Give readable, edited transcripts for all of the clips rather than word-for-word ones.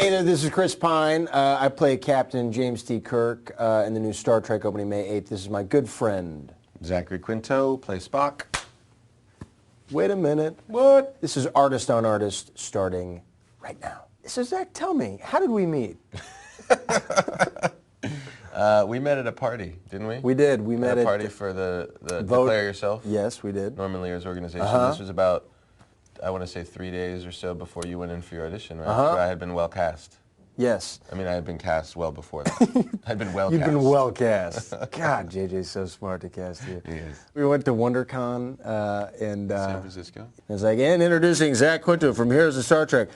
Hey there, this is Chris Pine. I play Captain James T. Kirk in the new Star Trek opening May 8th. This is my good friend. Zachary Quinto, play Spock. Wait a minute. What? This is Artist on Artist starting right now. So Zach, tell me, how did we meet? We met at a party, didn't we? We did. We met at a party for the vote. Declare Yourself. Yes, we did. Norman Lear's organization. This was about, I want to say 3 days or so before you went in for your audition, right? So I had been well cast. Yes. I mean, I had been cast well before that. I'd been well You've cast. been well cast. God, JJ's so smart to cast you. He is. We went to WonderCon and San Francisco. It was like, and introducing Zach Quinto from Heroes of Star Trek.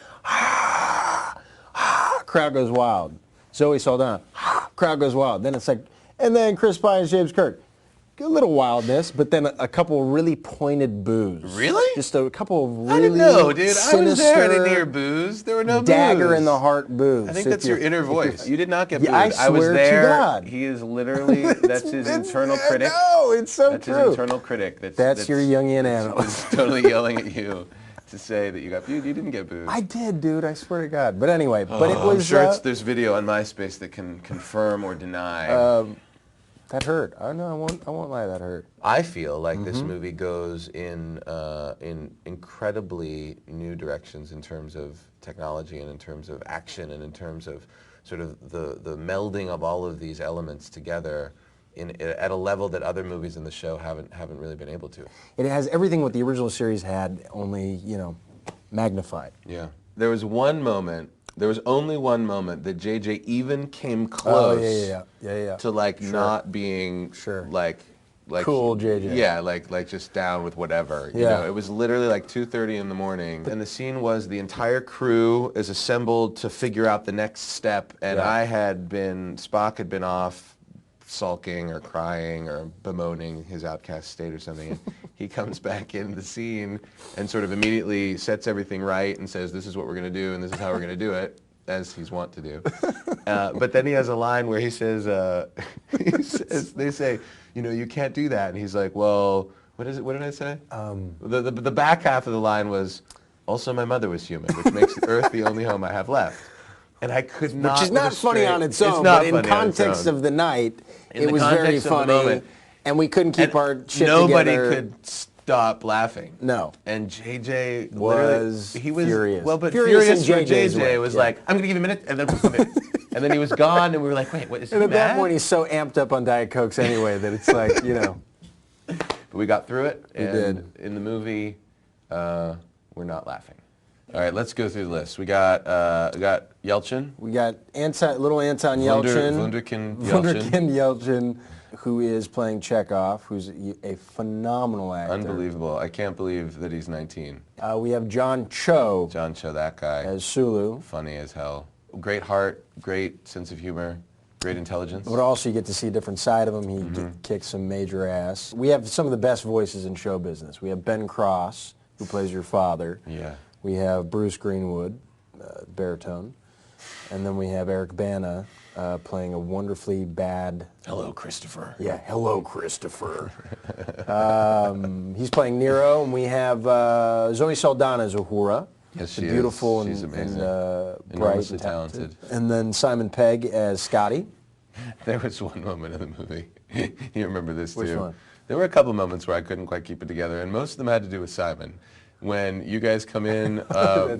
Crowd goes wild. Zoe Saldana. Crowd goes wild. Then it's like, and then Chris Pine and James Kirk. A little wildness, but then a couple really pointed boos. Really? Just a couple of really I didn't know, dude. I was there. I didn't sinister, hear boos. There were no dagger boos. in the heart boos. I think that's your inner voice. You did not get booed. I I was swear there. to God. He is literally, that's his internal critic. No, it's so That's true. his internal critic. That's your Jungian analyst. That's totally yelling at you to say that you got booed. You didn't get booed. I did, dude. I swear to God. But anyway, but it was. I'm sure there's video on MySpace that can confirm or deny. That hurt. I won't lie. That hurt. I feel like this movie goes in incredibly new directions in terms of technology and in terms of action and in terms of sort of the melding of all of these elements together at a level that other movies in the show haven't really been able to. It has everything what the original series had, only magnified. Yeah. There was only one moment that JJ even came close to like not being like cool JJ. Yeah, like just down with whatever. You know, it was literally like 2:30 in the morning, and the scene was the entire crew is assembled to figure out the next step, and Spock had been off sulking or crying or bemoaning his outcast state or something. And he comes back in the scene and sort of immediately sets everything right and says, this is what we're going to do and this is how we're going to do it, as he's wont to do. But then he has a line where he says, they say, you can't do that. And he's like, well, what is it? What did I say? The back half of the line was, also my mother was human, which makes Earth the only home I have left. And I could not. Which is not funny on its own, but in context of the night, it was very funny. And we couldn't keep our shit together. Nobody could stop laughing. No. And JJ was furious. Well, but furious for JJ's JJ was like, I'm going to give you a minute, and then and then he was gone, and we were like, wait, what is he mad? And at that point, he's so amped up on Diet Cokes anyway that it's like, But we got through it. We did. In the movie, we're not laughing. All right, let's go through the list. We got Yelchin. We got little Anton Yelchin. Wunderkind Yelchin, who is playing Chekhov, who's a phenomenal actor. Unbelievable. I can't believe that he's 19. We have John Cho. John Cho, that guy. As Sulu. Funny as hell. Great heart, great sense of humor, great intelligence. But also you get to see a different side of him. He kicks some major ass. We have some of the best voices in show business. We have Ben Cross, who plays your father. Yeah. We have Bruce Greenwood, baritone, and then we have Eric Bana playing a wonderfully bad... Hello, Christopher. Yeah, hello, Christopher. He's playing Nero, and we have Zoe Saldana as Uhura. Yes, she beautiful is. She's amazing. And bright enormously and talented. And then Simon Pegg as Scotty. There was one moment in the movie. You remember this too. Which one? There were a couple moments where I couldn't quite keep it together, and most of them had to do with Simon. When you guys come in,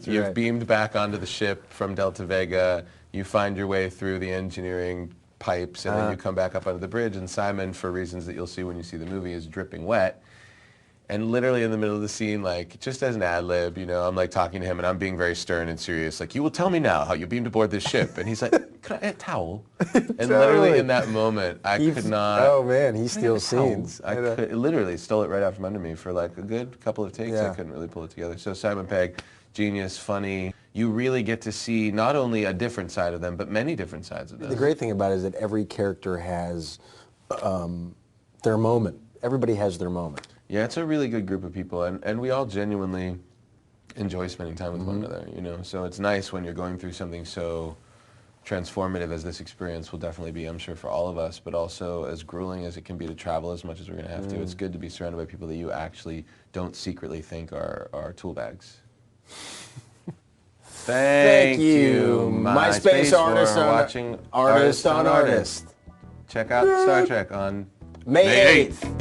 you've beamed back onto the ship from Delta Vega, you find your way through the engineering pipes, and then you come back up onto the bridge, and Simon, for reasons that you'll see when you see the movie, is dripping wet. And literally in the middle of the scene, like, just as an ad-lib, I'm like talking to him, and I'm being very stern and serious, like, you will tell me now how you beamed aboard this ship. And he's like, could I a towel? And literally in that moment, I could not... Oh, man, he steals scenes. I could, literally stole it right out from under me for like a good couple of takes. I couldn't really pull it together. So Simon Pegg, genius, funny. You really get to see not only a different side of them, but many different sides of them. The great thing about it is that every character has their moment. Everybody has their moment. Yeah, it's a really good group of people, and we all genuinely enjoy spending time with one another, So it's nice when you're going through something so transformative as this experience will definitely be, I'm sure, for all of us, but also as grueling as it can be to travel as much as we're going to have to. It's good to be surrounded by people that you actually don't secretly think are tool bags. Thank you, MySpace artist for on watching Artist on Artist. Check out Star Trek on May 8th.